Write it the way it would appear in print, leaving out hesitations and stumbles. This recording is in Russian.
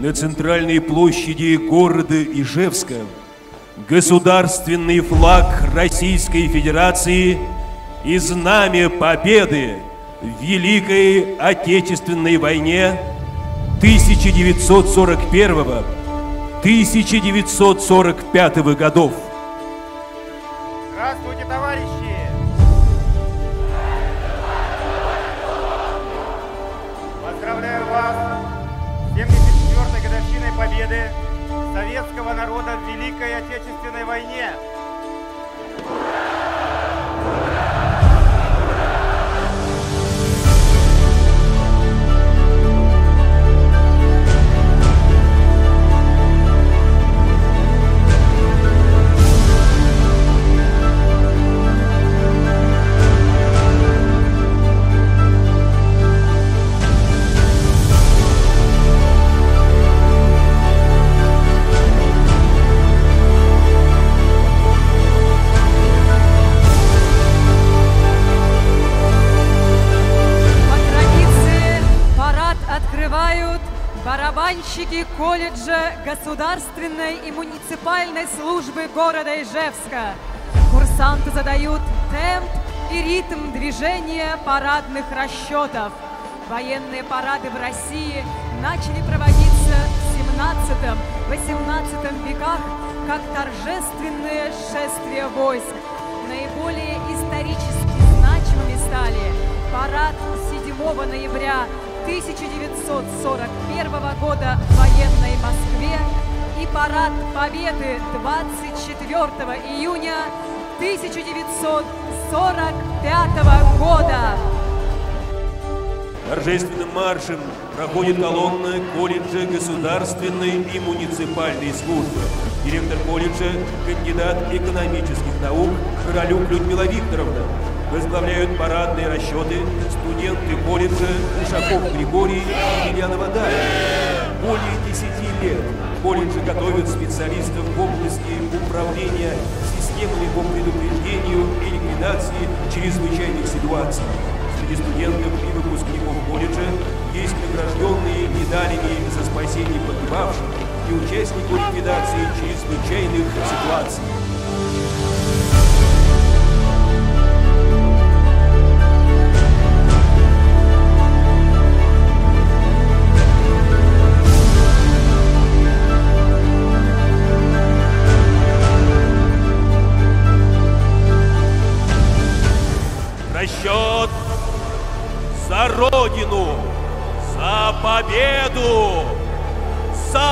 На центральной площади города Ижевска государственный флаг Российской Федерации и знамя победы в Великой Отечественной войне 1941-1945 годов. Здравствуйте, товарищи! Поздравляю вас с 74-й годовщиной победы советского народа в Великой Отечественной войне. Барабанщики колледжа государственной и муниципальной службы города Ижевска. Курсанты задают темп и ритм движения парадных расчетов. Военные парады в России начали проводиться в 17-18 веках как торжественные шествия войск. Наиболее исторически значимыми стали парад 7 ноября 1941 года в военной Москве и парад Победы 24 июня 1945 года. Торжественным маршем проходит колонна колледжа государственной и муниципальной службы. Директор колледжа, кандидат экономических наук Королюк Людмила Викторовна. Возглавляют парадные расчеты студенты колледжа Ушаков Григорий и Емельянова Дарья. Более 10 лет колледжи готовят специалистов в области управления системами по предупреждению и ликвидации чрезвычайных ситуаций. Среди студентов и выпускников колледжа есть награжденные медалями за спасение погибавших и участников ликвидации чрезвычайных ситуаций. Расчет за Родину, за победу, за